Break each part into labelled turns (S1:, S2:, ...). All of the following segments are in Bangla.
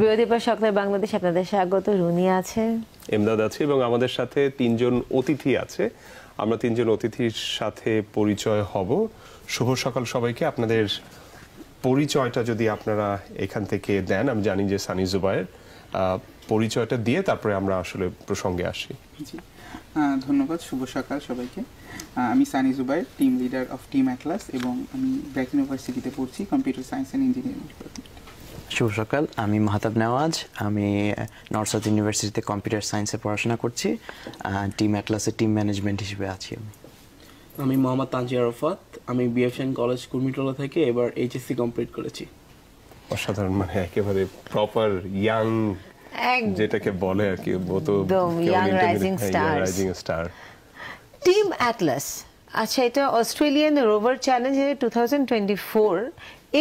S1: বিরোধীপর সরকার বাংলাদেশ, আপনাদের স্বাগত। রুনি আছে,
S2: এমদাদ আছে এবং আমাদের সাথে তিনজন অতিথি আছে। আমরা তিনজন অতিথির সাথে পরিচয় হব। শুভ সকাল সবাইকে। আপনাদের পরিচয়টা যদি আপনারা এখান থেকে দেন। আমি জানি যে সানি জুবায়ের, পরিচয়টা দিয়ে তারপরে আমরা আসলে প্রসঙ্গে আসি।
S3: জি, ধন্যবাদ। শুভ সকাল সবাইকে। আমি Sunny Zubayer, team leader of team Atlas, এবং আমি ব্র্যাক ইউনিভার্সিটিতে পড়ছি, computer science and engineering department.
S4: শুভ সকাল, আমি মাহতাব নেওয়াজ, আমি নর্থ সাউথ ইউনিভার্সিটিতে কম্পিউটার সায়েন্সে পড়াশোনা করছি, টিম অ্যাটলাসের টিম ম্যানেজমেন্ট হিসেবে আছি।
S5: আমি মোহাম্মদ তানজিয়া রফাত, আমি বিএফএন কলেজ কুর্মিটোলা থেকে এবার এইচএসসি কমপ্লিট করেছি।
S2: অসাধারণ, মানে একেবারে প্রপার ইয়াং, যেটাকে বলে আর কি,
S1: young rising
S2: star.
S1: Team Atlas, আচ্ছা, এটা অস্ট্রেলিয়ান রোভার চ্যালেঞ্জ 2024,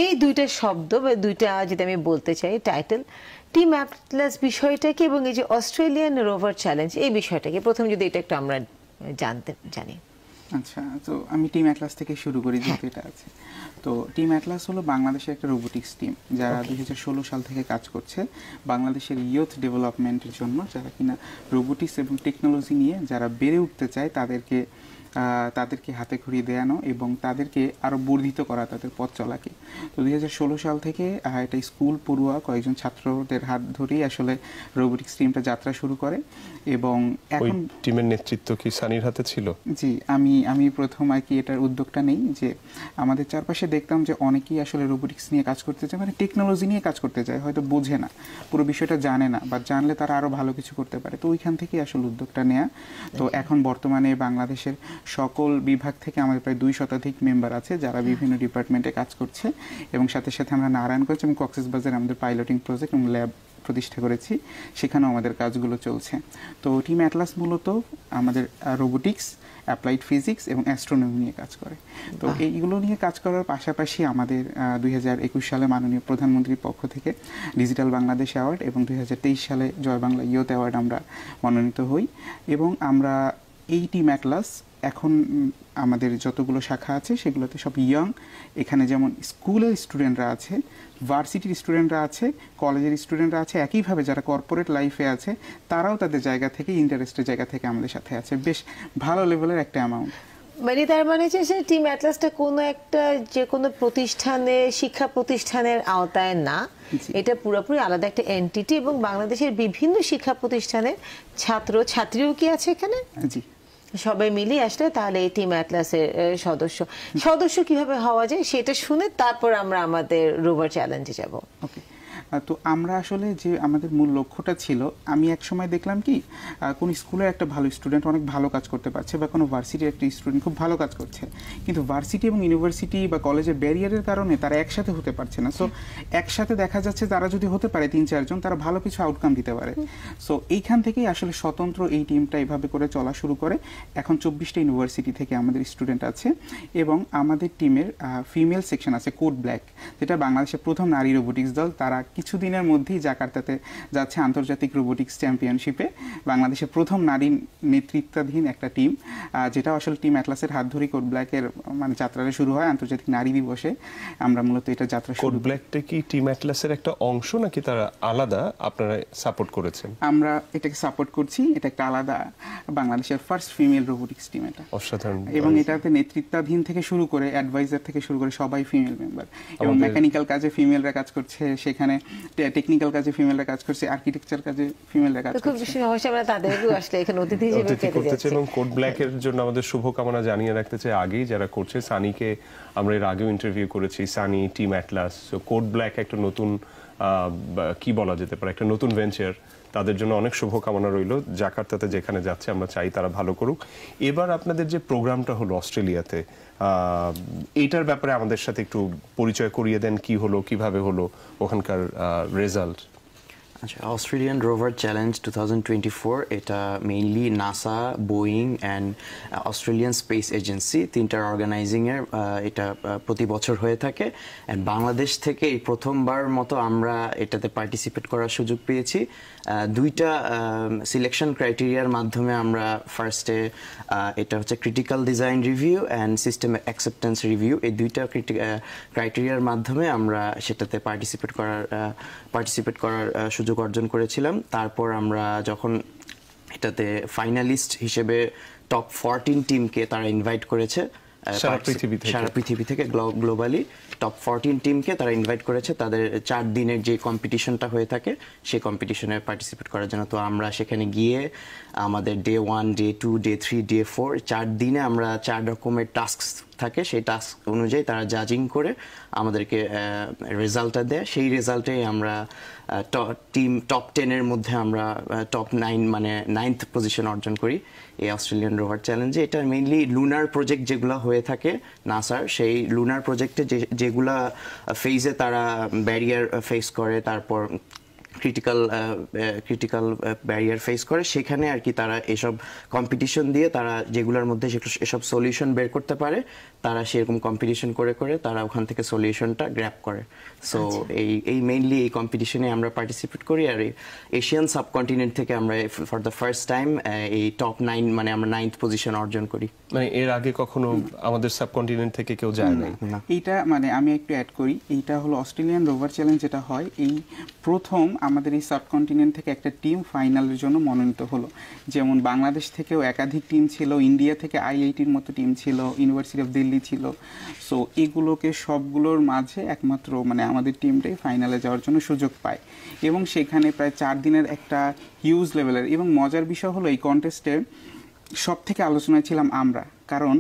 S1: এই দুইটা শব্দ বা দুইটা যদি আমি বলতে চাই টাইটেল, টিম অ্যাটলাস বিষয়টা কি এবং এই যে অস্ট্রেলিয়ান রোভার চ্যালেঞ্জ এই বিষয়টা কি, প্রথম যদি এটা একটু আমরা জানি।
S3: আচ্ছা, তো আমি টিম অ্যাটলাস থেকে শুরু করি, যেহেতু এটা আছে। তো টিম অ্যাটলাস হলো বাংলাদেশের একটা রোবোটিক্স টিম, যারা 2016 সাল থেকে কাজ করছে বাংলাদেশের ইয়ুথ ডেভেলপমেন্টের জন্য, যারা কিনা রোবোটিক্স এবং টেকনোলজি নিয়ে যারা বেড়ে উঠতে চায় তাদেরকে হাতে খড়ি দেয়ানো এবং তাদেরকে আরও বর্ধিত করা তাদের পথ চলাকে। তো 2016 সাল থেকে এটা স্কুল পড়ুয়া কয়েকজন ছাত্রদের হাত ধরেই আসলে রোবোটিক্স টিমটা যাত্রা শুরু করে। এবং এখন
S2: টিমের নেতৃত্ব কি সানির হাতে ছিল?
S3: জি, আমি প্রথম আর কি এটার উদ্যোগটা নেই, যে আমাদের চারপাশে দেখতাম যে অনেকেই আসলে রোবোটিক্স নিয়ে কাজ করতে চায়, মানে টেকনোলজি নিয়ে কাজ করতে চায়, হয়তো বোঝে না, পুরো বিষয়টা জানে না, বা জানলে তারা আরও ভালো কিছু করতে পারে। তো ওইখান থেকেই আসলে উদ্যোগটা নেয়া। তো এখন বর্তমানে বাংলাদেশের সকল বিভাগ থেকে আমাদের প্রায় 2 শতাধিক মেম্বার আছে, যারা বিভিন্ন ডিপার্টমেন্টে কাজ করছে। এবং সাথে সাথে আমরা নারায়ণগঞ্জ এবং কক্সবাজারে আমাদের পাইলটিং প্রজেক্ট এবং ল্যাব প্রতিষ্ঠা করেছি, সেখানেও আমাদের কাজগুলো চলছে। তো টিম অ্যাটলাস মূলত আমাদের রোবোটিক্স, অ্যাপ্লাইড ফিজিক্স এবং অ্যাস্ট্রোনমি নিয়ে কাজ করে। তো এইগুলো নিয়ে কাজ করার পাশাপাশি আমাদের 2021 সালে মাননীয় প্রধানমন্ত্রীর পক্ষ থেকে ডিজিটাল বাংলাদেশ অ্যাওয়ার্ড এবং 2023 সালে জয় বাংলা ইয়ুথ অ্যাওয়ার্ড আমরা মনোনীত হই। এবং আমরা এই টিম অ্যাটলাস এখন আমাদের যতগুলো শাখা আছে সেগুলোতে সব ইয়াং, এখানে যেমন স্কুলের স্টুডেন্টরা আছে, ভার্সিটির স্টুডেন্টরা আছে, কলেজের স্টুডেন্টরা আছে, একইভাবে যারা কর্পোরেট লাইফে আছে তারাও তাদের জায়গা থেকে, ইন্টারেস্টের জায়গা থেকে আমাদের সাথে আছে। বেশ ভালো লেভেলের একটা অ্যামাউন্ট।
S1: মানে তার মানে হচ্ছে টিম অ্যাটলাসটা কোনো একটা যে কোনো প্রতিষ্ঠানে, শিক্ষা প্রতিষ্ঠানের আওতায় না, এটা পুরোপুরি আলাদা একটা এন্টিটি। এবং বাংলাদেশের বিভিন্ন শিক্ষা প্রতিষ্ঠানের ছাত্র ছাত্রীও কি আছে এখানে?
S3: জি,
S1: সবাই মিলিয়ে আসলে তাহলে এই টিম অ্যাটলাসের সদস্য কিভাবে হওয়া যায় সেটা শুনে তারপর আমরা আমাদের রোভার চ্যালেঞ্জে যাব।
S3: ওকে। তো আমরা আসলে যে আমাদের মূল লক্ষ্যটা ছিল, আমি এক সময় দেখলাম কি কোন স্কুলের একটা ভালো স্টুডেন্ট অনেক ভালো কাজ করতে পারছে, বা কোনো ভার্সিটির একটা স্টুডেন্ট খুব ভালো কাজ করছে, কিন্তু ভার্সিটি এবং ইউনিভার্সিটি বা কলেজের ব্যারিয়ারের কারণে তারা একসাথে হতে পারছে না। সো একসাথে দেখা যাচ্ছে তারা যদি হতে পারে 3-4 জন, তারা ভালো কিছু আউটকাম দিতে পারে। সো এইখান থেকেই আসলে স্বতন্ত্র এই টিমটা এইভাবে করে চলা শুরু করে। এখন 24টা ইউনিভার্সিটি থেকে আমাদের স্টুডেন্ট আছে, এবং আমাদের টিমের ফিমেল সেকশন আছে কোড ব্ল্যাক, যেটা বাংলাদেশের প্রথম নারী রোবোটিক্স দল। তারা কিছুদিনের মধ্যেই জাকার্তাতে যাচ্ছে আন্তর্জাতিক রোবোটিক্স চ্যাম্পিয়নশিপে, বাংলাদেশের প্রথম নারী নেতৃত্বাধীন একটা টিম, যেটা আসলে টিম অ্যাটলাসের হাত ধরেই কোড ব্ল্যাকের মানে যাত্রাটা শুরু হয় আন্তর্জাতিক নারী দিবসে। আমরা মূলত এটা যাত্রা শুরু।
S2: কোড ব্ল্যাকটা কি টিম অ্যাটলাসের একটা অংশ নাকি তারা আলাদা আপনারা সাপোর্ট করেছেন?
S3: আমরা এটাকে সাপোর্ট করছি, এটা একটা আলাদা বাংলাদেশের ফার্স্ট ফিমেল রোবোটিক্স টিম এটা।
S2: অসাধারণ।
S3: এবং এটাতে নেতৃত্বাধীন থেকে শুরু করে অ্যাডভাইজার থেকে শুরু করে সবাই ফিমেল মেম্বার, এবং মেকানিক্যাল কাজে ফিমেলরা কাজ করছে, সেখানে টেকনিক্যাল কাজে ফিমেলরা কাজ করছে, আর্কিটেকচার কাজে ফিমেলরা কাজ করছে।
S1: খুব সহজে আমরা তাদেরকেও আসলে এখানে অতিথি হিসেবে পেতে যাচ্ছি।
S2: এবং কোড ব্ল্যাকের জন্য আমাদের শুভকামনা জানিয়ে রাখতে চাই আগেই যারা করছে। সানিকে আমরা এর আগেও ইন্টারভিউ করেছি, Sunny, team Atlas. So code black একটা নতুন কি বলা যেতে পারে, একটা নতুন ভেঞ্চার, তাদের জন্য অনেক শুভকামনা রইল। জাকার্তাতে যেখানে যাচ্ছে আমরা চাই তারা ভালো করুক। এবার আপনাদের যে প্রোগ্রামটা হলো অস্ট্রেলিয়াতে, এইটার ব্যাপারে আমাদের সাথে একটু পরিচয় করিয়ে দেন। কি হলো, কিভাবে হলো, ওখানকার রেজাল্ট?
S4: আচ্ছা, অস্ট্রেলিয়ান রোভার চ্যালেঞ্জ 2024 এটা mainly NASA, Boeing and Australian space agency তিনটার অর্গানাইজিংয়ের এটা প্রতি বছর হয়ে থাকে। অ্যান্ড বাংলাদেশ থেকে এই প্রথমবার মতো আমরা এটাতে পার্টিসিপেট করার সুযোগ পেয়েছি। দুইটা সিলেকশন ক্রাইটেরিয়ার মাধ্যমে আমরা ফার্স্টে এটা হচ্ছে critical design review and system acceptance review, এই দুইটা ক্রাইটেরিয়ার মাধ্যমে আমরা সেটাতে পার্টিসিপেট করার সুযোগ অর্জন করেছিলাম। তারপর আমরা যখন এটাতে ফাইনালিস্ট হিসেবে টপ 14 টিমকে তারা ইনভাইট করেছে সারা পৃথিবী থেকে গ্লোবালি টপ 14 টিমকে তারা ইনভাইট করেছে তাদের 4 দিনের যে কম্পিটিশনটা হয়ে থাকে সেই কম্পিটিশনে পার্টিসিপেট করার জন্য। তো আমরা সেখানে গিয়ে আমাদের ডে 1, ডে 2, ডে 3, ডে 4 4 দিনে আমরা 4 রকমের টাস্ক থাকে, সেই টাস্ক অনুযায়ী তারা জাজিং করে আমাদেরকে রেজাল্টটা দেয়। সেই রেজাল্টে আমরা টিম টপ 10-এর মধ্যে আমরা টপ 9 মানে 9th পজিশন অর্জন করি এই অস্ট্রেলিয়ান রোভার চ্যালেঞ্জে। এটা মেইনলি লুনার প্রজেক্ট যেগুলো হয়ে থাকে নাসার, সেই লুনার প্রজেক্টে যেগুলা ফেজে তারা ব্যারিয়ার ফেস করে, তারপর ক্রিটিক্যাল ব্যারিয়ার ফেস করে, সেখানে আর কি তারা এসব কম্পিটিশন দিয়ে তারা যেগুলোর মধ্যে এসব সলিউশন বের করতে পারে তারা সেরকম কম্পিটিশন করে তারা ওখান থেকে সলিউশনটা গ্র্যাব করে। সো এই মেইনলি এই কম্পিটিশনে আমরা পার্টিসিপেট করি। আর এশিয়ান সাবকন্টিনেন্ট থেকে আমরা ফর দ্য ফার্স্ট টাইম এই টপ 9 মানে আমরা 9th পজিশন অর্জন করি।
S2: মানে এর আগে কখনো আমাদের সাবকন্টিনেন্ট থেকে কেউ যায় নাই।
S3: এইটা মানে আমি একটু অ্যাড করি, এইটা হলো অস্ট্রেলিয়ান রোভার চ্যালেঞ্জ যেটা হয় এই প্রথম আমাদের এই সাবকন্টিনেন্ট থেকে একটা টিম ফাইনালের জন্য মনোনীত হলো। যেমন বাংলাদেশ থেকেও একাধিক টিম ছিল, ইন্ডিয়া থেকে IITর মতো টিম ছিল, ইউনিভার্সিটি অফ দিল্লি ছিল। সো এগুলোকে সবগুলোর মাঝে একমাত্র মানে আমাদের টিমটাই ফাইনালে যাওয়ার জন্য সুযোগ পায় এবং সেখানে প্রায় 4 দিনের একটা হিউজ লেভেলের এবং মজার বিষয় হলো এই কন্টেস্টে সব থেকে আলোচনায় ছিলাম আমরা, কারণ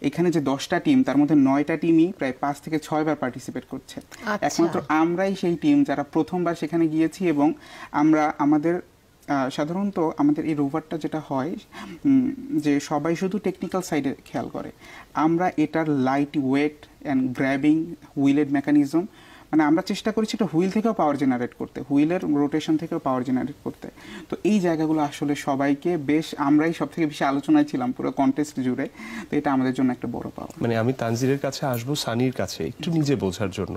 S3: এখানে যে 10টা টিম তার মধ্যে 9টা টিমই প্রায় 5 থেকে 6 বার পার্টিসিপেট করছে। একমাত্র আমরাই সেই টিম যারা প্রথমবার সেখানে গিয়েছি এবং আমরা আমাদের সাধারণত আমাদের এই রোভারটা যেটা হয় যে সবাই শুধু টেকনিক্যাল সাইডে খেয়াল করে, আমরা এটার লাইট ওয়েট অ্যান্ড গ্র্যাবিং হুইলের মেকানিজম মানে আমরা চেষ্টা করেছি এটা হুইল থেকেও পাওয়ার জেনারেট করতে, হুইলের রোটেশন থেকেও পাওয়ার জেনারেট করতে। তো এই জায়গাগুলো আসলে সবাইকে বেশ আমরাই সব থেকে বেশি আলোচনায় ছিলাম পুরো কন্টেস্ট জুড়ে। তো এটা আমাদের জন্য একটা বড় পাওয়া।
S2: মানে আমি তানজিরের কাছে আসবো সানির কাছে একটু নিজে বোঝার জন্য।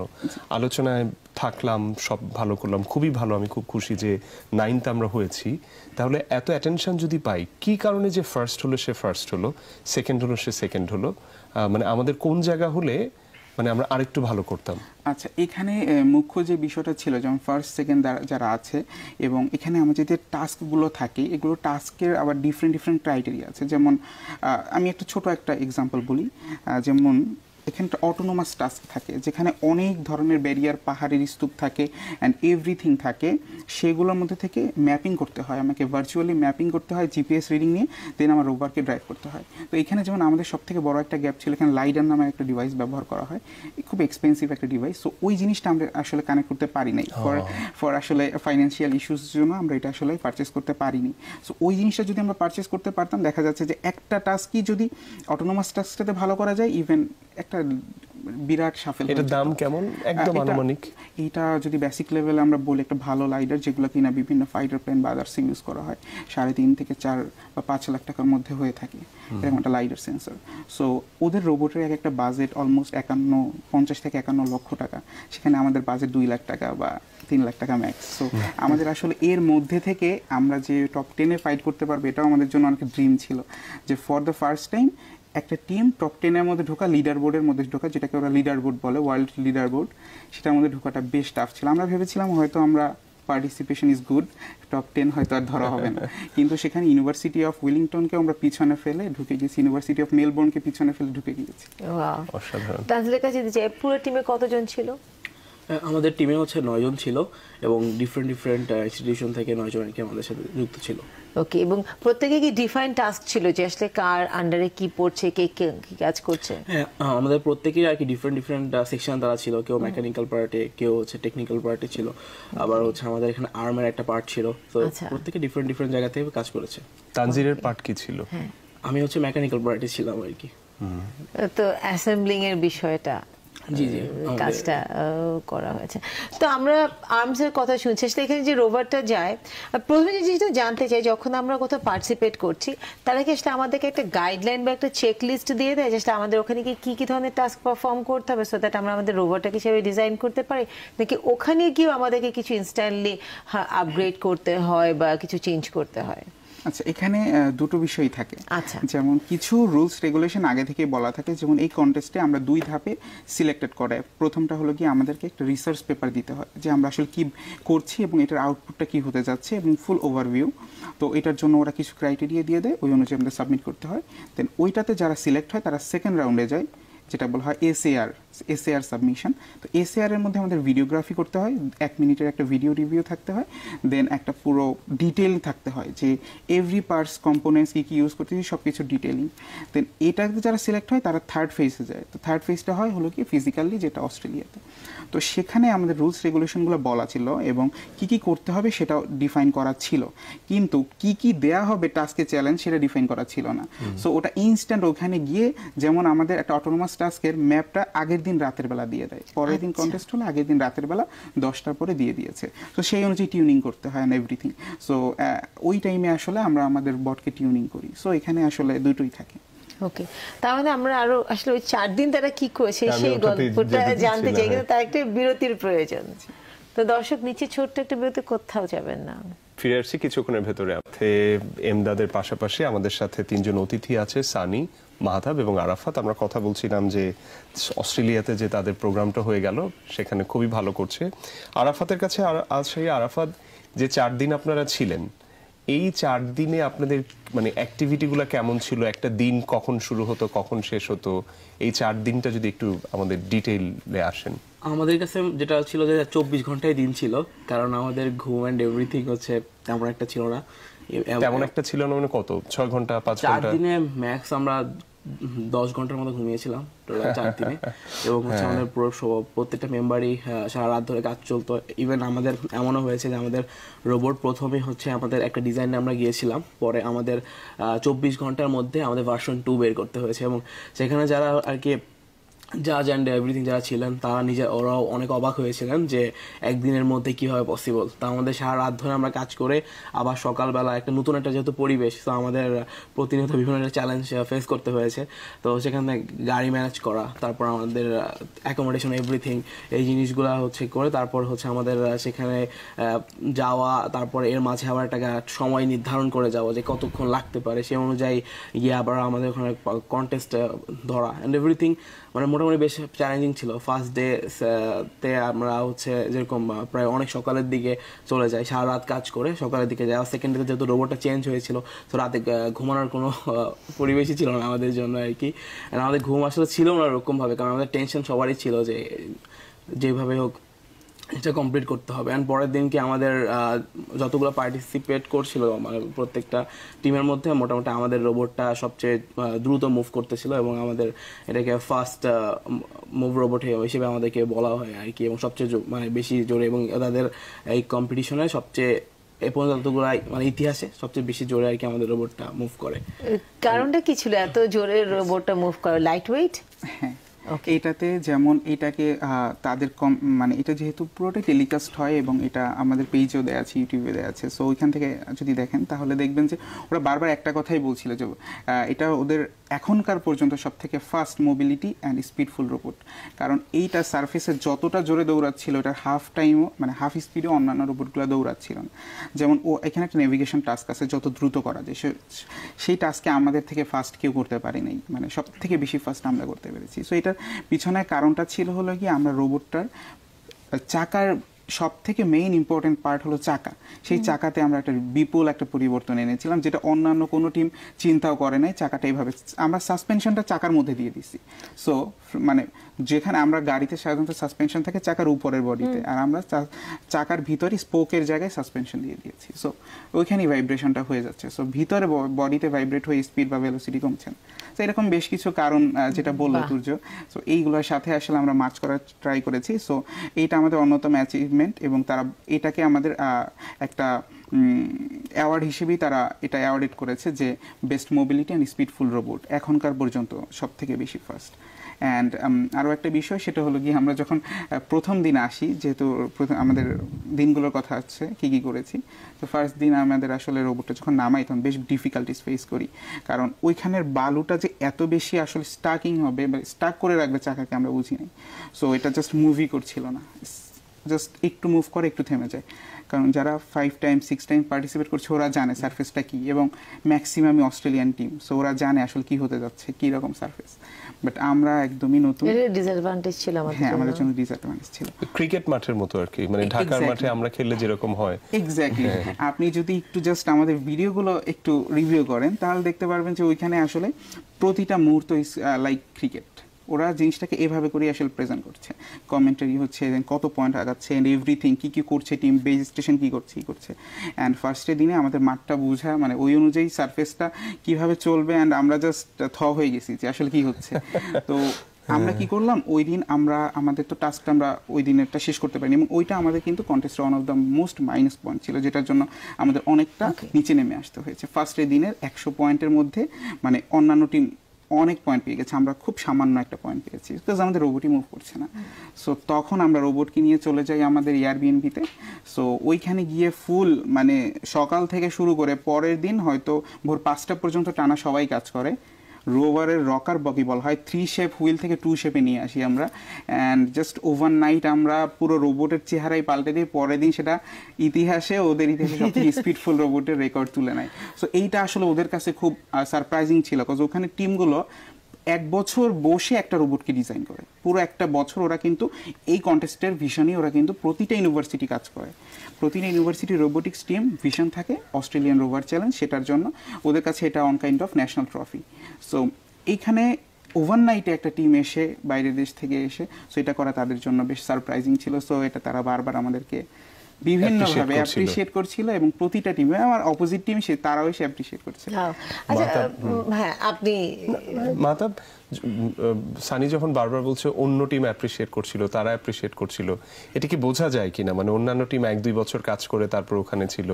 S2: আলোচনায় থাকলাম, সব ভালো করলাম, খুবই ভালো, আমি খুব খুশি যে 9th আমরা হয়েছি। তাহলে এত অ্যাটেনশন যদি পাই কি কারণে? যে ফার্স্ট হলো সে ফার্স্ট হলো, সেকেন্ড হলো সে সেকেন্ড হলো, মানে আমাদের কোন জায়গা হলে মানে আমরা আরেকটু ভালো করতাম?
S3: আচ্ছা, এখানে মুখ্য যে বিষয়টা ছিল যেমন ফার্স্ট সেকেন্ড যারা আছে এবং এখানে আমাদের যে টাস্কগুলো থাকে এগুলো টাস্কের আবার ডিফারেন্ট ক্রাইটেরিয়া আছে। যেমন আমি একটা ছোট একটা এক্সাম্পল বলি, যেমন এখানে একটা অটোনোমাস টাস্ক থাকে যেখানে অনেক ধরনের ব্যারিয়ার, পাহাড়ের স্তূপ থাকে অ্যান্ড এভরিথিং থাকে, সেগুলোর মধ্যে থেকে ম্যাপিং করতে হয়, আমাকে ভার্চুয়ালি ম্যাপিং করতে হয় GPS রিডিং নিয়ে, দেন আমার রোভারকে ড্রাইভ করতে হয়। তো এখানে যেমন আমাদের সব থেকে বড় একটা গ্যাপ ছিল, এখানে লাইডার নামে একটা ডিভাইস ব্যবহার করা হয়, খুব এক্সপেন্সিভ একটা ডিভাইস। সো ওই জিনিসটা আমরা আসলে কানেক্ট করতে পারি নাই ফর আসলে ফাইন্যান্সিয়াল ইস্যুস জন্য আমরা এটা আসলে পারচেস করতে পারিনি। সো ওই জিনিসটা যদি আমরা পারচেস করতে পারতাম, দেখা যাচ্ছে যে একটা টাস্কই যদি অটোনোমাস টাস্কটাতে ভালো করা যায়, ইভেন একটা বিরাট সাফল্য।
S2: এটার দাম কেমন একদম আনুমানিক?
S3: এটা যদি বেসিক লেভেলে আমরা বলি, একটা ভালো লাইডার যেগুলো কিনা বিভিন্ন ফাইটার প্লেন বা আদার্স ইউজ করা হয় 3.5 থেকে 4 বা 5 লাখ টাকার মধ্যে হয়ে থাকে এরকম একটা লাইডার সেন্সর। সো ওদের রোবটের একটা বাজেট অলমোস্ট 50 থেকে 51 লক্ষ টাকা, সেখানে আমাদের বাজেট 2 লাখ টাকা বা 3 লাখ টাকা ম্যাক্স। সো আমাদের আসলে এর মধ্যে থেকে আমরা যে টপ 10-এ ফাইট করতে পারবো এটাও আমাদের জন্য অনেক ড্রিম ছিল, যে ফর দ্য ফার্স্ট টাইম একটা টিম টপ 10-এর মধ্যে ঢোকা, লিডার বোর্ডের মধ্যে ঢোকা, যেটাকে ওরা লিডার বোর্ড বলে, ওয়ার্ল্ড লিডার বোর্ড, সেটার মধ্যে ঢোকাটা বেশ টাফ ছিল। আমরা ভেবেছিলাম হয়তো আমরা পার্টিসিপেশন ইজ গুড, টপ 10 হয়তো আর ধরা হবে না, কিন্তু সেখানে ইউনিভার্সিটি অফ উইলিংটনকে আমরা পিছনে ফেলে ঢুকে গেছি, ইউনিভার্সিটি অফ মেলবোর্নকে পিছনে ফেলে ঢুকে গিয়েছি।
S2: অসাধারণ।
S1: তানজিলের কাছে যে পুরো টিমে কতজন ছিল?
S5: আমাদের টিমে হচ্ছে 9 জন ছিল এবং ডিফারেন্ট ইনস্টিটিউশন থেকে 9 জন আমাদের সাথে যুক্ত ছিল।
S1: ওকে, এবং প্রত্যেকে কি ডিফাইন টাস্ক ছিল যে আসলে কার আন্ডারে কি পড়ছে, কে কি কাজ করছে?
S5: হ্যাঁ, আমাদের প্রত্যেকের আর কি ডিফারেন্ট সেকশন তারা ছিল, কেউ মেকানিক্যাল পার্টে, কেউ হচ্ছে টেকনিক্যাল পার্টে ছিল, আবার হচ্ছে আমাদের এখানে আর্মের একটা পার্ট ছিল। তো প্রত্যেকে ডিফারেন্ট জায়গা থেকে কাজ করেছে।
S2: তানজিরের পার্ট কি ছিল?
S5: আমি হচ্ছে মেকানিক্যাল পার্টে ছিলাম আর কি।
S1: তো অ্যাসেম্বলিং এর বিষয়টা
S5: জি জি
S1: কাজটা করা হয়েছে। তো আমরা আর্মসের কথা শুনছি, আসলে এখানে যে রোভারটা যায়, প্রথমে যে জিনিসটা জানতে চাই, যখন আমরা কোথাও পার্টিসিপেট করছি তারা কি আসলে আমাদেরকে একটা গাইডলাইন বা একটা চেক লিস্ট দিয়ে দেয়, আসলে আমাদের ওখানে কি কি ধরনের টাস্ক পারফর্ম করতে হবে, সো দ্যাট আমরা আমাদের রোভারটাকে হিসেবে ডিজাইন করতে পারি, নাকি ওখানে গিয়েও আমাদেরকে কিছু ইনস্ট্যান্টলি আপগ্রেড করতে হয় বা কিছু চেঞ্জ করতে হয়?
S3: আচ্ছা, এখানে দুটো বিষয় থাকে।
S1: আচ্ছা।
S3: যেমন কিছু রুলস রেগুলেশন আগে থেকে বলা থাকে, যেমন এই কন্টেস্টে আমরা 2 ধাপে সিলেক্টেড করাই। প্রথমটা হলো কি আমাদেরকে একটা রিসার্চ পেপার দিতে হয় যে আমরা আসলে কি করছি এবং এটার আউটপুটটা কি হতে যাচ্ছে এবং ফুল ওভারভিউ। তো এটার জন্য ওরা কিছু ক্রাইটেরিয়া দিয়ে দেয়, ওই অনুযায়ী আমাদের সাবমিট করতে হয়। দেন ওইটাতে যারা সিলেক্ট হয় তারা সেকেন্ড রাউন্ডে যায়, যেটা বলা হয় এসএআর সাবমিশন। তো এসএআর এর মধ্যে আমাদের ভিডিওগ্রাফি করতে হয়, 1 মিনিটের একটা ভিডিও রিভিউ থাকতে হয়, দেন একটা পুরো ডিটেইল থাকতে হয় যে এভরি পার্টস কম্পোনেন্টস কি ইউজ করতেছি সব কিছু ডিটেইলিং। দেন এটাতে যারা সিলেক্ট হয় তারা থার্ড ফেজে যায়। তো থার্ড ফেজটা হয় হলো কি ফিজিক্যালি, যেটা অস্ট্রেলিয়াতে। তো সেখানে আমাদের রুলস রেগুলেশনগুলো বলা ছিল এবং কি কি করতে হবে সেটাও ডিফাইন করা ছিল, কিন্তু কি কি দেয়া হবে টাস্কে চ্যালেঞ্জ সেটা ডিফাইন করা ছিল না। সো ওটা ইনস্ট্যান্ট ওখানে গিয়ে, যেমন আমাদের একটা অটোনোমাস টাস্কের ম্যাপটা আগের দিন রাতের বেলা দিয়ে দেয়, পরের দিন কন্টেস্ট হলে আগের দিন রাতের বেলা 10টার পরে দিয়ে দিয়েছে। তো সেই অনুযায়ী টিউনিং করতে হয় না এভরিথিং। সো ওই টাইমে আসলে আমরা আমাদের বটকে টিউনিং করি। সো এখানে আসলে দুটোই থাকে।
S1: ওকে, তার মানে আমরা আরো আসলে ওই 4 দিন তারা কি করেছে সেই গল্পটা জানতে চাই, কিন্তু তার একটা বিরতির প্রয়োজন। তো দর্শক, নিচে ছোট্ট একটা বিরতি, কোথাও যাবেন না।
S2: ফিরে আসছি কিছুক্ষণের ভেতরে। এমদাদের পাশাপাশি আমাদের সাথে 3 জন অতিথি আছে, সানি, মাহতাব এবং আরাফাত। আমরা কথা বলছিলাম যে অস্ট্রেলিয়াতে যে তাদের প্রোগ্রামটা হয়ে গেল সেখানে খুবই ভালো করছে। আরাফাতের কাছে সেই আরাফাত, যে 4 দিন আপনারা ছিলেন, এই 4 দিনে আপনাদের মানে অ্যাক্টিভিটিগুলো কেমন ছিল? একটা দিন কখন শুরু হতো, কখন শেষ হতো? এই 4 দিনটা যদি একটু আমাদের ডিটেইলে আসেন।
S5: আমাদের কাছে যেটা ছিল যে 24 ঘন্টায় দিন ছিল, কারণ আমাদের ঘুম অ্যান্ড এভরিথিং হচ্ছে তেমন একটা ছিল না।
S2: তেমন একটা ছিল না মানে কত? 6 ঘন্টা 5 ঘন্টা?
S5: 4 দিনে ম্যাক্স আমরা 10 ঘন্টার মতো ঘুমিয়েছিলাম টোটাল 4 দিনে। এবং হচ্ছে আমাদের পুরো প্রত্যেকটা মেম্বারই সারা রাত ধরে কাজ চলতো। ইভেন আমাদের এমনও হয়েছে যে আমাদের রোবট প্রথমে হচ্ছে আমাদের একটা ডিজাইনে আমরা গিয়েছিলাম, পরে আমাদের 24 ঘন্টার মধ্যে আমাদের ভার্সন 2 বের করতে হয়েছে। এবং সেখানে যারা আর কি জাজ অ্যান্ড এভরিথিং যারা ছিলেন তারা ওরাও অনেক অবাক হয়েছিলেন যে একদিনের মধ্যে কীভাবে পসিবল। তা আমাদের সারা রাত ধরে আমরা কাজ করে আবার সকালবেলা একটা নতুন একটা যেহেতু পরিবেশ, তো আমাদের প্রতিনিয়ত বিভিন্ন একটা চ্যালেঞ্জ ফেস করতে হয়েছে। তো সেখানে গাড়ি ম্যানেজ করা, তারপর আমাদের অ্যাকোমোডেশন এভরিথিং, এই জিনিসগুলো হচ্ছে করে তারপর হচ্ছে আমাদের সেখানে যাওয়া, তারপর এর মাঝে আবার একটা সময় নির্ধারণ করে যাওয়া যে কতক্ষণ লাগতে পারে, সেই অনুযায়ী গিয়ে আবার আমাদের ওখানে কন্টেস্ট ধরা অ্যান্ড এভরিথিং। মানে মোটামুটি বেশ চ্যালেঞ্জিং ছিল। ফার্স্ট ডে তে আমরা হচ্ছে যেরকম প্রায় অনেক সকালের দিকে চলে যাই, সারা রাত কাজ করে সকালের দিকে যাওয়া। সেকেন্ড ডেতে যেহেতু রোবটটা চেঞ্জ হয়েছিল, তো রাতে ঘুমানোর কোনো পরিবেশই ছিল না আমাদের জন্য আর কি। আমাদের ঘুম আসলে ছিল না ওরকমভাবে, কারণ আমাদের টেনশন সবারই ছিল যে যেভাবে হোক এটা কমপ্লিট করতে হবে। অ্যান্ড পরের দিনকে আমাদের যতগুলো পার্টিসিপেট করছিল মানে প্রত্যেকটা টিমের মধ্যে মোটামুটি আমাদের রোবটটা সবচেয়ে দ্রুত মুভ করতেছিল এবং আমাদের এটাকে ফার্স্ট মুভ রোবট হিসেবে আমাদেরকে বলা হয় আর কি, এবং সবচেয়ে মানে বেশি জোরে, এবং তাদের এই কম্পিটিশনে সবচেয়ে এ পর্যন্ত মানে ইতিহাসে সবচেয়ে বেশি জোরে আর কি আমাদের রোবটটা মুভ করে।
S1: কারণটা কি ছিল এত জোরে রোবটটা মুভ করে? Light weight?
S3: হ্যাঁ, এটাতে যেমন এটাকে তাদের মানে এটা যেহেতু পুরোটাই টেলিকাস্ট হয় এবং এটা আমাদের পেজেও দেওয়া আছে, ইউটিউবে দেওয়া আছে। সো ওইখান থেকে যদি দেখেন তাহলে দেখবেন যে ওরা বারবার একটা কথাই বলছিল যে এটা ওদের এখনকার পর্যন্ত সব থেকে ফাস্ট মোবিলিটি অ্যান্ড স্পিডফুল রোবট। কারণ এইটা সার্ফেসে যতটা জোরে দৌড়াচ্ছিল এটার হাফ টাইমও মানে হাফ স্পিডে অন্যান্য রোবটগুলো দৌড়াচ্ছিল না। যেমন এখানে একটা নেভিগেশন টাস্ক আছে যত দ্রুত করা যায়, সেই টাস্কে আমাদের থেকে ফাস্ট কেউ করতে পারি নাই, মানে সব থেকে বেশি ফাস্ট আমরা করতে পেরেছি। সো এটার পিছনে কারণটা ছিল হলো কি আমরা রোবটটার চাকার সব থেকে মেইন ইম্পর্টেন্ট পার্ট হলো চাকা। সেই চাকাতে আমরা একটা বিপুল একটা পরিবর্তন এনেছিলাম, যেটা অন্যান্য কোনো টিম চিন্তাও করে নাই। চাকাটা এইভাবে আমরা সাসপেনশনটা চাকার মধ্যে দিয়ে দিছি। সো মানে যেখানে আমরা গাড়িতে সাধারণত সাসপেনশন থাকে চাকার উপরের বডিতে, আর আমরা চাকার ভিতরে স্পোকের জায়গায় সাসপেনশন দিয়ে দিয়েছি। সো ওইখানেই ভাইব্রেশনটা হয়ে যাচ্ছে। সো ভিতরে বডিতে ভাইব্রেট হয়ে স্পিড বা ভেলোসিটি কমছে না। তো এরকম বেশ কিছু কারণ যেটা বললো তুর্য, সো এইগুলোর সাথে আসলে আমরা ম্যাচ করার ট্রাই করেছি। সো এইটা আমাদের অন্যতম অ্যাচিভমেন্ট, এবং তারা এটাকে আমাদের একটা অ্যাওয়ার্ড হিসেবেই তারা এটা অ্যাওয়ার্ডেড করেছে যে বেস্ট মোবিলিটি অ্যান্ড স্পিডফুল রোবট এখনকার পর্যন্ত সব থেকে বেশি ফাস্ট। অ্যান্ড আরও একটা বিষয় সেটা হলো গিয়ে আমরা যখন প্রথম দিন আসি, যেহেতু আমাদের দিনগুলোর কথা হচ্ছে কী কী করেছি, তো ফার্স্ট দিন আমাদের আসলে রোবটটা যখন নামাই তখন বেশ ডিফিকাল্টিস ফেস করি, কারণ ওইখানের বালুটা যে এত বেশি আসলে স্টাকিং হবে বা স্টাক করে রাখবে চাকাকে আমরা বুঝি নাই। সো এটা জাস্ট মুভই করছিল না, জাস্ট একটু মুভ করে একটু থেমে যায়, কারণ যারা 5 টাইম 6 টাইম পার্টিসিপেট করছে ওরা জানে সারফেসটা কী, এবং ম্যাক্সিমামই অস্ট্রেলিয়ান টিম, সো ওরা জানে আসলে কী হতে যাচ্ছে, কী রকম সারফেস। বাট আমরা একদমই নতুন,
S1: ডিসঅ্যাডভান্টেজ ছিল
S3: হ্যাঁ আমাদের জন্য ডিসঅ্যাডভান্টেজ ছিল।
S2: ক্রিকেট মাঠের মতো আর কি, মানে ঢাকার মাঠে আমরা খেললে যেরকম হয়
S3: এক্স্যাক্টলি। আপনি যদি একটু জাস্ট আমাদের ভিডিওগুলো একটু রিভিউ করেন তাহলে দেখতে পারবেন যে ওইখানে আসলে প্রতিটা মুহূর্ত লাইক ক্রিকেট, ওরা জিনিসটাকে এভাবে করে আসলে প্রেজেন্ট করছে, কমেন্টারি হচ্ছে, কত পয়েন্ট আগাচ্ছে এন্ড এভরিথিং, কী কী করছে টিম, বেস স্টেশন কী করছে অ্যান্ড ফার্স্টের দিনে আমাদের মাঠটা বোঝা, মানে ওই অনুযায়ী সারফেসটা কীভাবে চলবে, অ্যান্ড আমরা জাস্ট হয়ে গেছি যে আসলে কী হচ্ছে। তো আমরা কি করলাম ওই দিন, আমাদের তো টাস্কটা আমরা ওই দিনেরটা শেষ করতে পারিনি, এবং ওইটা আমাদের কিন্তু কন্টেস্টের one of the most minus point ছিল, যেটার জন্য আমাদের অনেকটা নিচে নেমে আসতে হয়েছে। ফার্স্টের দিনের 100 পয়েন্টের মধ্যে মানে অন্যান্য টিম অনেক পয়েন্ট পেয়ে গেছে, আমরা খুব সামান্য একটা পয়েন্ট পেয়েছি, বিকজ আমাদের রোবটই মুভ করছে না। সো তখন আমরা রোবটকে নিয়ে চলে যাই আমাদের এয়ারবিএনবিতে। সো ওইখানে গিয়ে ফুল মানে সকাল থেকে শুরু করে পরের দিন হয়তো ভোর 5টা পর্যন্ত টানা সবাই কাজ করে। রোভারের রকার বগি বলা হয়, 3 শেপ হুইল থেকে 2 শেপে নিয়ে আসি আমরা, অ্যান্ড জাস্ট ওভারনাইট আমরা পুরো রোবটের চেহারাই পাল্টে দিই। পরের দিন সেটা ওদের ইতিহাসে সবথেকে স্পিডফুল রোবটের রেকর্ড তুলে নেয়। সো এইটা আসলে ওদের কাছে খুব সারপ্রাইজিং ছিল, বিকজ ওখানে টিমগুলো 1 বছর বসে একটা রোবটকে ডিজাইন করে, পুরো একটা বছর ওরা কিন্তু এই কন্টেস্টের ভিশনই, ওরা কিন্তু প্রতিটা ইউনিভার্সিটি কাজ করে, প্রতিটা ইউনিভার্সিটি রোবোটিক্স টিম ভিশন থাকে অস্ট্রেলিয়ান রোভার চ্যালেঞ্জ, সেটার জন্য ওদের কাছে এটা on kind of national trophy. So এইখানে ওভারনাইটে একটা টিম এসে বাইরের দেশ থেকে এসে, সো এটা করা তাদের জন্য বেশ সারপ্রাইজিং ছিল। সো এটা তারা বারবার আমাদেরকে বিভিন্নভাবে অ্যাপ্রিশিয়েট করছিল, এবং প্রতিটা টিমে আমার অপোজিট টিম তারাও এসে অ্যাপ্রিশিয়েট করছে।
S1: আচ্ছা হ্যাঁ, আপনি
S2: মাহতাব, সানি যখন বারবার বলছে অন্য টিম অ্যাপ্রিশিয়েট করছিল, তারা অ্যাপ্রিশিয়েট করছিল, এটা কি বোঝা যায় কিনা? মানে অন্যান্য টিম 1-2 বছর কাজ করে তারপর ওখানে ছিল,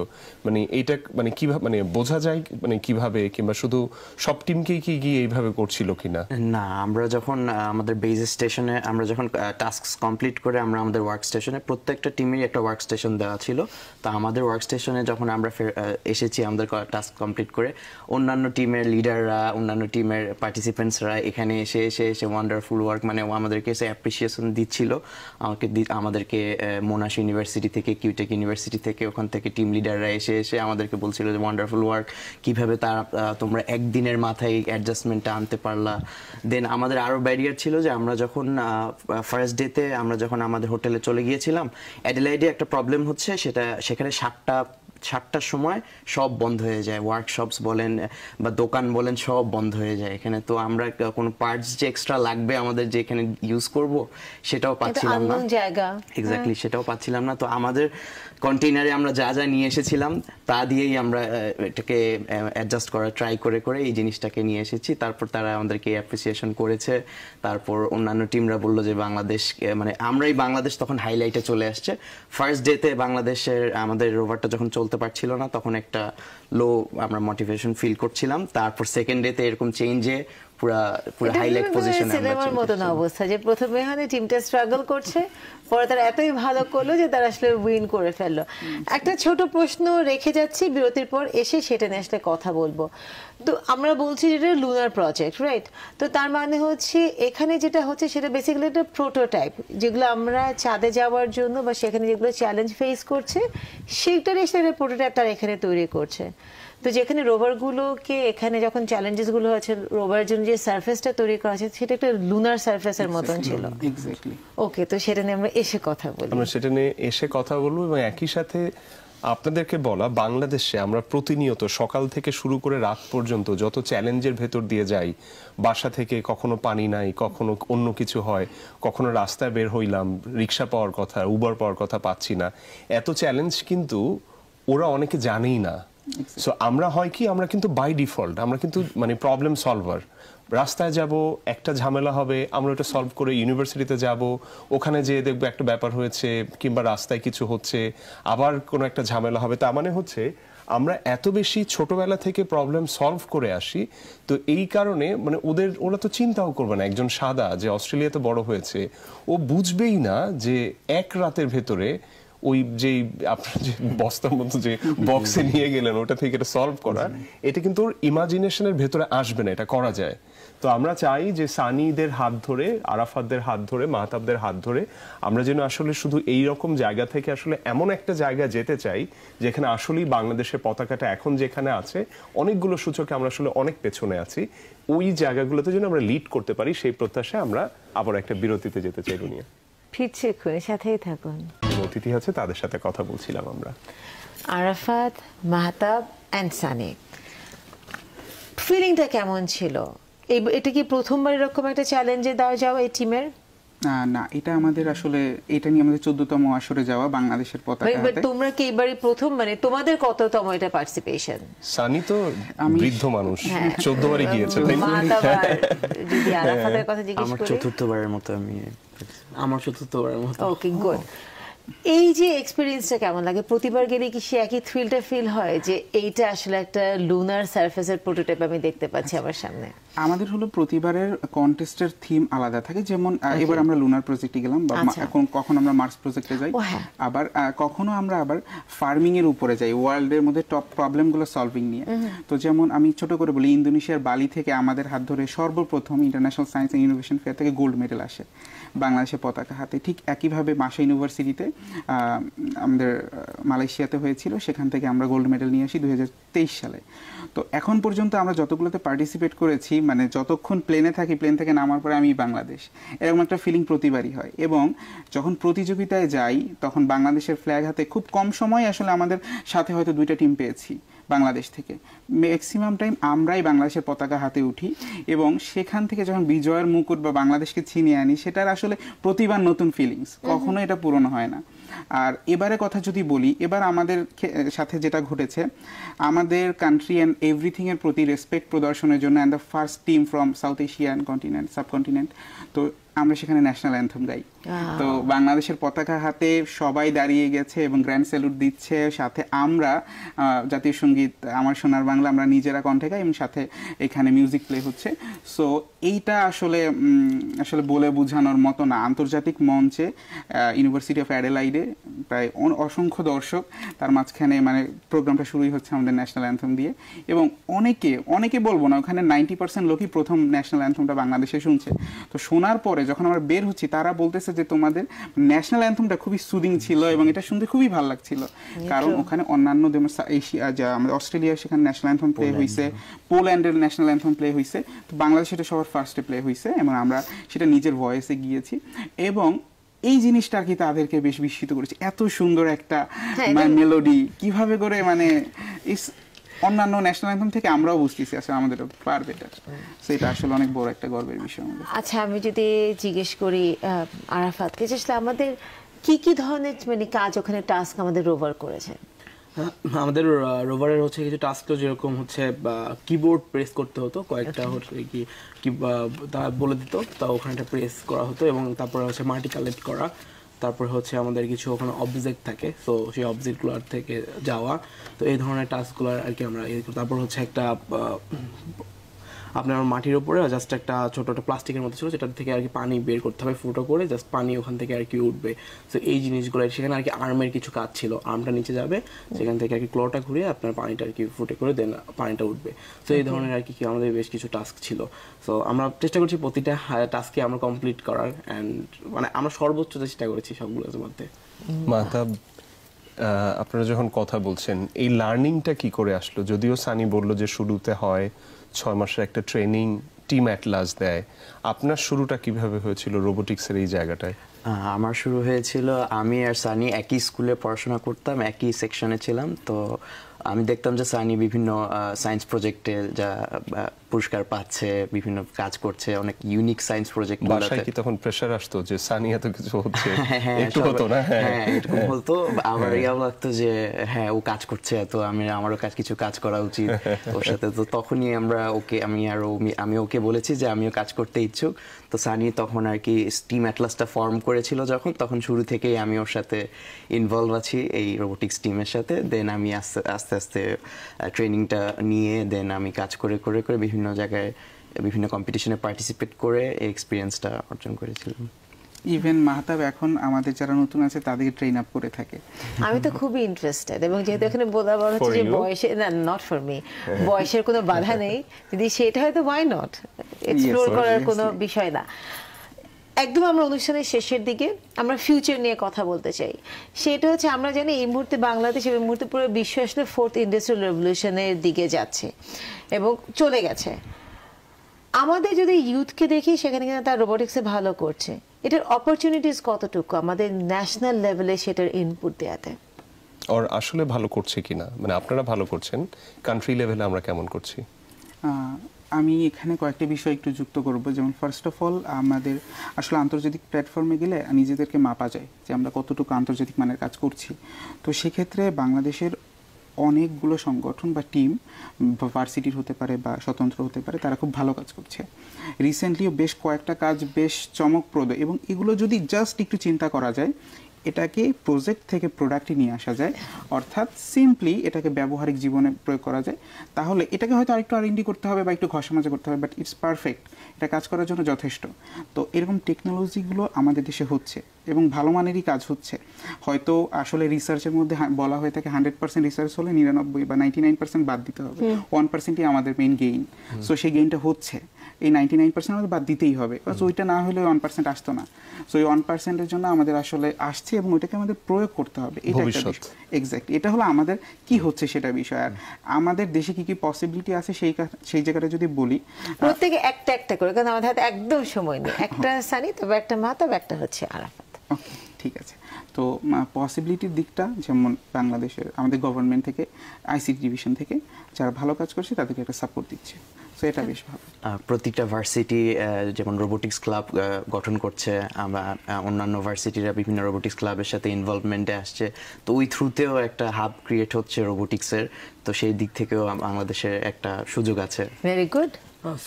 S2: মানে এইটা মানে কিভাবে, মানে বোঝা যায় মানে কিভাবে, কিংবা শুধু সব টিমকেই কি গিয়ে এইভাবে করছিল কিনা?
S4: না, আমরা যখন আমাদের বেস স্টেশনে আমরা যখন টাস্ক কমপ্লিট করে আমরা আমাদের ওয়ার্ক স্টেশনে, প্রত্যেকটা টিমেরই একটা ওয়ার্ক স্টেশন দেওয়া ছিল। তো আমাদের ওয়ার্ক স্টেশনে যখন আমরা এসেছি আমাদের টাস্ক কমপ্লিট করে, অন্যান্য টিমের লিডাররা, অন্যান্য টিমের পার্টিসিপেন্টসরা এখানে এসে ওয়ান্ডারফুল ওয়ার্ক, মানে আমাদেরকে এসে অ্যাপ্রিসিয়েশন দিচ্ছিল। আমাদেরকে মোনাশ ইউনিভার্সিটি থেকে, কিউটেক ইউনিভার্সিটি থেকে, ওখান থেকে টিম লিডাররা এসে আমাদেরকে বলছিল যে ওয়ান্ডারফুল ওয়ার্ক, কিভাবে তোমরা একদিনের মাথায় অ্যাডজাস্টমেন্টটা আনতে পারলা। দেন আমাদের আরও ব্যারিয়ার ছিল যে আমরা যখন ফার্স্ট ডেতে আমরা যখন আমাদের হোটেলে চলে গিয়েছিলাম, অ্যাডিলাইডে একটা প্রবলেম হচ্ছে, সেখানে 7টার সময় সব বন্ধ হয়ে যায়, ওয়ার্কশপস বলেন বা দোকান বলেন সব বন্ধ হয়ে যায় এখানে। তো আমরা কোনো পার্টস যে এক্সট্রা লাগবে আমাদের যে এখানে ইউজ করব সেটাও পাচ্ছিলাম না, এক্স্যাক্টলি সেটাও পাচ্ছিলাম না। তো আমাদের কন্টেইনারে আমরা যা যা নিয়ে এসেছিলাম তা দিয়েই আমরা এটাকে অ্যাডজাস্ট করা ট্রাই করে এই জিনিসটাকে নিয়ে এসেছি। তারপর তারা আমাদেরকে অ্যাপ্রিসিয়েশন করেছে। তারপর অন্যান্য টিমরা বললো যে বাংলাদেশ, মানে আমরাই বাংলাদেশ তখন হাইলাইটে চলে আসছে। ফার্স্ট ডেতে বাংলাদেশের আমাদের রোভারটা যখন চলতে পারছিল না তখন একটা লো আমরা মোটিভেশন ফিল করছিলাম। তারপর সেকেন্ড ডেতে এরকম চেঞ্জে পুরা হাইলাইট পজিশনে
S1: সিনেমার মতন অবস্থা, যে প্রথমে এখানে টিমটা স্ট্রাগল করছে, পরে তারা এতই ভালো করলো যে তারা আসলে উইন করে ফেললো। একটা ছোট প্রশ্ন রেখে যাচ্ছি, বিরতির পর এসে সেটা নিয়ে আসলে কথা বলবো। তো আমরা বলছি যেটা লুনার প্রজেক্ট, রাইট? তো তার মানে হচ্ছে এখানে যেটা হচ্ছে সেটা বেসিক্যালি একটা প্রোটোটাইপ, যেগুলো আমরা চাঁদে যাওয়ার জন্য বা সেখানে যেগুলো চ্যালেঞ্জ ফেস করছে সেইটারই সেটা প্রোটোটাইপ তারা এখানে তৈরি করছে। তো যেখানে রোভারগুলোকে এখানে যখন চ্যালেঞ্জেসগুলো আছে, রোভারের জন্য যে সারফেসটা তৈরি করা আছে সেটা একটা লুনার সারফেসের মতন ছিল। ওকে, তো সেটা নিয়ে আমরা এসে কথা বলবো,
S2: এবং একই সাথে আপনাদেরকে বলা, বাংলাদেশে আমরা প্রতিনিয়ত সকাল থেকে শুরু করে রাত পর্যন্ত যত চ্যালেঞ্জের ভেতর দিয়ে যাই, বাসা থেকে কখনো পানি নাই, কখনো অন্য কিছু হয়, কখনো রাস্তায় বের হইলাম, রিক্সা পাওয়ার কথা, উবার পাওয়ার কথা, পাচ্ছি না, এত চ্যালেঞ্জ কিন্তু ওরা অনেকে জানেই না। সো আমরা হয় কি, আমরা কিন্তু বাই ডিফল্ট আমরা কিন্তু মানে প্রবলেম সলভার। রাস্তায় যাব, একটা ঝামেলা হবে, আমরা ওটা সলভ করে ইউনিভার্সিটিতে যাব, ওখানে যেয়ে দেখবো একটা ব্যাপার হয়েছে, কিংবা রাস্তায় কিছু হচ্ছে, আবার কোনো একটা ঝামেলা হবে। তার মানে হচ্ছে আমরা এত বেশি ছোটবেলা থেকে প্রবলেম সলভ করে আসি, তো এই কারণে মানে ওরা তো চিন্তাও করবে না, একজন সাদা যে অস্ট্রেলিয়াতে বড় হয়েছে ও বুঝবেই না যে এক রাতের ভেতরে ওই যে আপনার যে বস্তার মতো যে বক্সে নিয়ে গেলেন ওটা থেকে এটা সলভ করা, এটা কিন্তু ওর ইমাজিনেশনের ভেতরে আসবে না, এটা করা যায়। তো আমরা চাই যে সানিদের হাত ধরে, আরাফাতদের হাত ধরে, মাহতাবদের হাত ধরে আমরা যেন আসলে শুধু এই রকম জায়গা থেকে আসলে এমন একটা জায়গা যেতে চাই যেখানে আসলেই বাংলাদেশের পতাকাটা এখন যেখানে আছে অনেকগুলো সূচকে আমরা আসলে অনেক পেছনে আছি, ওই জায়গাগুলোতে যেন আমরা লিড করতে পারি, সেই প্রত্যাশায় আমরা আবার একটা বিরতিতে যেতে চাই দুনিয়া।
S1: ফিরছে এক্ষুনি, সাথেই থাকুন।
S2: অতিথি আছে, তাদের সাথে কথা বলছিলাম আমরা।
S1: আরাফাত, মাহতাব অ্যান্ড সানি, ফিলিংটা কেমন ছিল? এটা কি প্রথমবার এরকম একটা চ্যালেঞ্জে দেওয়া যাওয়া এই টিমের?
S3: না, এটা আমাদের আসলে এটা নিয়ে আমাদের 14তম আসরে যাওয়া বাংলাদেশের পতাকা হাতে।
S1: তোমরা কি এবারে প্রথম, মানে তোমাদের কততম এটা পার্টিসিপেশন?
S2: সানি তো বৃদ্ধ মানুষ, 14 বারই গিয়েছে, তাই না?
S1: যদি আরাফাতের কথা জিজ্ঞেস
S4: আমার
S1: করি,
S4: চতুর্থবারের মতো
S5: আমার চতুর্থবারের মতো।
S1: ওকে, গুড। এই যে এক্সপেরিয়েন্সটা কেমন লাগে? প্রতিবার গেলে কি সে একই থ্রিলটা ফিল হয় যে এইটা আসলে একটা লুনার সারফেসের প্রোটোটাইপ আমি দেখতে পাচ্ছি আমার সামনে?
S3: আমাদের হলো প্রতিবারের কন্টেস্টের থিম আলাদা থাকে, যেমন এবার আমরা লুনার প্রজেক্টে গেলাম, বা কখনো আমরা মার্স প্রজেক্টে যাই, আবার কখনো আমরা আবার ফার্মিং এর উপরে যাই, ওয়ার্ল্ডের মধ্যে টপ প্রবলেমগুলো সলভিং নিয়ে। তো যেমন আমি ছোট করে বলি, ইন্দোনেশিয়ার বালি থেকে আমাদের হাত ধরে সর্বপ্রথম international science and innovation fair থেকে গোল্ড মেডেল আসে বাংলাদেশের পতাকা হাতে। ঠিক একইভাবে মাসা ইউনিভার্সিটিতে আমাদের মালয়েশিয়াতে হয়েছিল, সেখান থেকে আমরা গোল্ড মেডেল নিয়ে আসি 2023 সালে। তো এখন পর্যন্ত আমরা যতগুলোতে পার্টিসিপেট করেছি, মানে যতক্ষণ প্লেনে থাকি, প্লেন থেকে নামার পরে আমি বাংলাদেশ, এরকম একটা ফিলিং প্রতিবারই হয়। এবং যখন প্রতিযোগিতায় যাই তখন বাংলাদেশের ফ্ল্যাগ হাতে খুব কম সময় আসলে আমাদের সাথে হয়তো 2টা টিম পেয়েছি বাংলাদেশ থেকে, ম্যাক্সিমাম টাইম আমরাই বাংলাদেশের পতাকা হাতে উঠি, এবং সেখান থেকে যখন বিজয়ের মুকুট বা বাংলাদেশকে ছিনিয়ে আনি, সেটার আসলে প্রতিবার নতুন ফিলিংস, কখনো এটা পূরণ হয় না। আর এবারে কথা যদি বলি, এবার আমাদের সাথে যেটা ঘটেছে, আমাদের কান্ট্রি অ্যান্ড এভরিথিং এর প্রতি রেসপেক্ট প্রদর্শনের জন্য, and the first team from south Asian continent, subcontinent, তো আমরা সেখানে ন্যাশনাল অ্যান্থেম গাই। তো বাংলাদেশের পতাকা হাতে সবাই দাঁড়িয়ে গেছে এবং গ্র্যান্ড স্যালুট দিচ্ছে, সাথে আমরা জাতীয় সঙ্গীত আমার সোনার বাংলা আমরা নিজেরা কণ্ঠে গাই, এবং সাথে এখানে মিউজিক প্লে হচ্ছে। সো এইটা আসলে বলে বোঝানোর মতো না। আন্তর্জাতিক মঞ্চে ইউনিভার্সিটি অফ অ্যাডেলাইডে প্রায় অসংখ্য দর্শক, তার মাঝখানে মানে প্রোগ্রামটা শুরুই হচ্ছে আমাদের ন্যাশনাল অ্যান্থেম দিয়ে, এবং অনেকে বলবো না, ওখানে 90% লোকই প্রথম ন্যাশনাল অ্যান্থেমটা বাংলাদেশে শুনছে। তো শোনার পরে যখন আমরা বের হচ্ছি, তারা বলতেছে যে তোমাদের ন্যাশনাল অ্যান্থেমটা খুবই সুদিং ছিল এবং এটা শুনতে খুবই ভালো লাগছিল, কারণ ওখানে অন্যান্য যেমন এশিয়া, যা আমাদের অস্ট্রেলিয়া, সেখানে ন্যাশনাল অ্যান্থেম প্লে হয়েছে, পোল্যান্ডের ন্যাশনাল অ্যান্থেম প্লে হয়েছে, তো বাংলাদেশে এটা সবার ফার্স্টে প্লে হয়েছে, এবং আমরা সেটা নিজের ভয়েসে গিয়েছি, এবং এই জিনিসটা আর কি তাদেরকে বেশ বিস্মিত করেছে। এত সুন্দর একটা মেলোডি কিভাবে করে, মানে অন্যান্য ন্যাশনাল অ্যান্থেম থেকে আমরাও বুঝতেছি আসলে আমাদের ফার বেটার। সেটা আসলে অনেক বড় একটা গর্বের বিষয় আমাদের।
S1: আচ্ছা, আমি যদি জিজ্ঞেস করি আরাফাতকে, আসলে আমাদের কি ধরনের মানে কাজ ওখানে টাস্ক আমাদের রোভার করেছে?
S5: আমাদের রোভারের হচ্ছে কিছু টাস্ক, যেরকম হচ্ছে কিবোর্ড প্রেস করতে হতো, কয়েকটা হচ্ছে কি তা বলে দিত, তা ওখানে একটা প্রেস করা হতো, এবং তারপরে হচ্ছে মাটি কালেক্ট করা, তারপরে হচ্ছে আমাদের কিছু ওখানে অবজেক্ট থাকে, তো সেই অবজেক্টগুলোর থেকে যাওয়া, তো এই ধরনের টাস্কগুলো আর কি আমরা তারপর হচ্ছে একটা আপনার মাটির উপরে জাস্ট একটা ছোট একটা প্লাস্টিকের মতো ছিল, যেটার থেকে আর কি পানি বের করতে হবে, ফুটো করে জাস্ট পানি ওখান থেকে আর কি উঠবে। তো এই জিনিসগুলো সেখানে আর কি আর্মের কিছু কাজ ছিল, আর্মটা নিচে যাবে, সেখান থেকে আর কি ক্লোটা ঘুরিয়ে আপনার পানিটা আর কি ফুটে করে দেন পানিটা উঠবে। তো এই ধরনের আর কি আমাদের বেশ কিছু টাস্ক ছিল। তো আমরা চেষ্টা করছি প্রতিটা টাস্কে আমরা কমপ্লিট করার, অ্যান্ড মানে আমরা সর্বোচ্চ চেষ্টা করেছি সবগুলোর মধ্যে।
S2: মাহতাব, আপনারা যখন কথা বলছেন, এই লার্নিংটা কি করে আসলো? যদিও সানি বলল যে শুরুতে হয় 6 মাসের একটা ট্রেনিং, টিম অ্যাটলাস দেয়, আপনার শুরুটা কিভাবে হয়েছিল রোবোটিক্সের এই জায়গাটায়?
S4: আমার শুরু হয়েছিল, আমি আর সানি একই স্কুলে পড়াশোনা করতাম, একই সেকশনে ছিলাম। তো আমি দেখতাম যে সানি বিভিন্ন সায়েন্স প্রজেক্টে যা পুরস্কার পাচ্ছে, বিভিন্ন কাজ করছে, অনেক ইউনিক সায়েন্স প্রজেক্ট।
S2: বাসায় কি তখন প্রেসার আসতো যে সানি এত কিছু হচ্ছে?
S4: হ্যাঁ,
S2: একটু হতো না?
S4: হ্যাঁ, এরকম হতো। আবার ইয়াও লাগতো যে হ্যাঁ ও কাজ করছে, তো আমারও কিছু কাজ করা উচিত ওর সাথে। তো তখনই আমি ওকে বলেছি যে আমিও কাজ করতে ইচ্ছুক। তো সানি তখন আর কি টিম অ্যাটলাসটা ফর্ম করেছিল তখন শুরু থেকেই আমি ওর সাথে ইনভলভ আছি এই রোবোটিক্স টিমের সাথে। দেন আমি আস্তে আস্তে ট্রেনিংটা নিয়ে দেন আমি কাজ করে করে করে বিভিন্ন জায়গায় বিভিন্ন কম্পিটিশনে পার্টিসিপেট করে এই এক্সপিরিয়েন্সটা অর্জন করেছিলাম।
S3: ইভেন মাহতাব এখন আমাদের যারা নতুন আছে তাদেরকে ট্রেন আপ করে থাকে।
S1: আমি তো খুবই ইন্টারেস্টেড, এবং যেহেতু এখানে বলা হচ্ছে যে বয়সে, না নট ফর মি, বয়সের কোনো বাধা নেই, যদি সেটা হয় তো ওয়াই নট, এক্সপ্লোর করার কোনো বিষয় না। একদম আমরা অনুষ্ঠানের শেষের দিকে আমরা ফিউচার নিয়ে কথা বলতে চাই। সেটা হচ্ছে আমরা জানি এই মুহূর্তে বাংলাদেশ, এই মুহূর্তে পুরো বিশ্ব আসলে 4th ইন্ডাস্ট্রিয়াল রেভলিউশনের দিকে যাচ্ছে এবং চলে গেছে। আমাদের যদি ইউথকে দেখি সেখানে কিন্তু তার রোবোটিক্সে ভালো করছে, এটার অপরচুনিটিস কতটুকু আমাদের ন্যাশনাল লেভেলে সেটার ইনপুট দেওয়াতে?
S2: আর আসলে ভালো করছে কিনা, মানে আপনারা ভালো করছেন, কান্ট্রি লেভেলে আমরা কেমন করছি?
S3: আমি এখানে কয়েকটা বিষয় একটু যুক্ত করব। যেমন ফার্স্ট অফ অল, আমাদের আসলে আন্তর্জাতিক প্ল্যাটফর্মে গেলে নিজেদেরকে মাপা যায় যে আমরা কতটুকু আন্তর্জাতিক মানের কাজ করছি। তো সেক্ষেত্রে বাংলাদেশের অনেকগুলো সংগঠন বা টিম, ভার্সিটির হতে পারে বা স্বতন্ত্র হতে পারে, তারা খুব ভালো কাজ করছে। রিসেন্টলিও বেশ কয়েকটা কাজ বেশ চমকপ্রদ, এবং এগুলো যদি জাস্ট একটু চিন্তা করা যায়, এটাকে প্রজেক্ট থেকে প্রোডাক্টে নিয়ে আসা যায়, অর্থাৎ সিম্পলি এটাকে ব্যবহারিক জীবনে প্রয়োগ করা যায়, তাহলে এটাকে হয়তো আরেকটু R&D করতে হবে বা একটু ঘষামাজা করতে হবে, বাট ইটস পারফেক্ট, এটা কাজ করার জন্য যথেষ্ট। তো এরকম টেকনোলজিগুলো আমাদের দেশে হচ্ছে এবং ভালো মানেরই কাজ হচ্ছে। হয়তো আসলে রিসার্চের মধ্যে বলা হয়ে থাকে 100% রিসার্চ হলে 99 বা 99% বাদ দিতে হবে, 1%ই আমাদের মেইন গেইন। সো সেই গেইনটা হচ্ছে, এই 99% আমাদের বাদ দিতেই হবে, বাস ওইটা না হলে 1% আসতো না। সো এই 1%-এর জন্য আমাদের আসলে আসছে এবং ওইটাকে আমাদের প্রয়োগ করতে হবে। এটা একটা বিষয়, এক্স্যাক্টলি, এটা হলো আমাদের কি হচ্ছে সেটা বিষয়। আর আমাদের দেশে কি কি পসিবিলিটি আছে সেই জায়গাটা যদি বলি,
S1: প্রত্যেকে একটা একটা করে, কারণ আমাদের হাতে একদম সময় নেই। একটা সানি, তবে একটা মাহতাব, একটা হচ্ছে আরাফাত।
S3: ওকে, ঠিক আছে। তো পসিবিলিটির দিকটা, যেমন বাংলাদেশের আমাদের গভর্নমেন্ট থেকে, ICT ডিভিশন থেকে যারা ভালো কাজ করছে তাদেরকে একটা সাপোর্ট দিচ্ছে, সো এটা বেশ ভালো।
S4: প্রত্যেকটা ভার্সিটি যেমন রোবোটিক্স ক্লাব গঠন করছে, আমরা অন্যান্য ভার্সিটিরা বিভিন্ন রোবোটিক্স ক্লাবের সাথে ইনভলভমেন্টে আসছে, তো ওই থ্রুতেও একটা হাব ক্রিয়েট হচ্ছে রোবোটিক্সের, তো সেই দিক থেকেও বাংলাদেশের একটা সুযোগ আছে।
S1: Very good.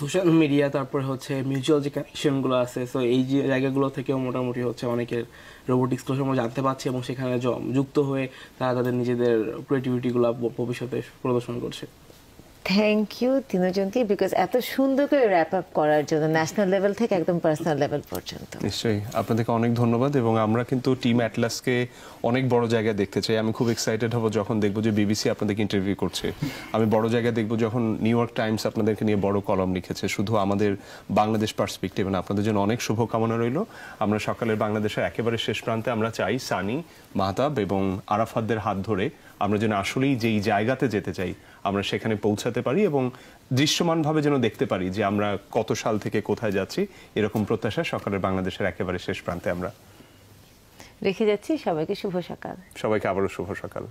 S5: সোশ্যাল মিডিয়া, তারপরে হচ্ছে মিউচুয়াল যে কানেকশনগুলো আছে, সো এই যে জায়গাগুলো থেকেও মোটামুটি হচ্ছে অনেকের রোবোটিক্সগুলো সম্পর্কে জানতে পারছে এবং সেখানে যুক্ত হয়ে তারা তাদের নিজেদের ক্রিয়েটিভিটিগুলো ভবিষ্যতে প্রদর্শন করছে।
S1: থ্যাংক ইউ তিনজনকে, বিকজ এত সুন্দর করে র্যাপ আপ করার জন্য, ন্যাশনাল লেভেল থেকে একদম পার্সোনাল লেভেল পর্যন্ত।
S2: নিশ্চয়ই, আপনাদেরকে অনেক ধন্যবাদ। এবং আমরা কিন্তু টিম অ্যাটলাসকে অনেক বড় জায়গায় দেখতে চাই। আমি খুব এক্সাইটেড হব যখন দেখবো যে BBC আপনাদেরকে ইন্টারভিউ করছে। আমি বড় জায়গায় দেখবো যখন নিউ ইয়র্ক টাইমস আপনাদেরকে নিয়ে বড় কলাম লিখেছে, শুধু আমাদের বাংলাদেশ পার্সপেক্টিভ। আপনাদের জন্য অনেক শুভকামনা রইল। আমরা সকালের বাংলাদেশের একেবারে শেষ প্রান্তে আমরা চাই সানি, মাহতাব এবং আরাফাতদের হাত ধরে আমরা যেন আসলেই যেই জায়গাতে যেতে চাই আমরা সেখানে পৌঁছাতে পারি এবং দৃশ্যমানভাবে যেন দেখতে পারি যে আমরা কত সাল থেকে কোথায় যাচ্ছি। এরকম প্রত্যাশা সকালের বাংলাদেশের একেবারে শেষ প্রান্তে আমরা
S1: রেখে যাচ্ছি। সবাইকে শুভ সকাল।
S2: সবাইকে আবারও শুভ সকাল।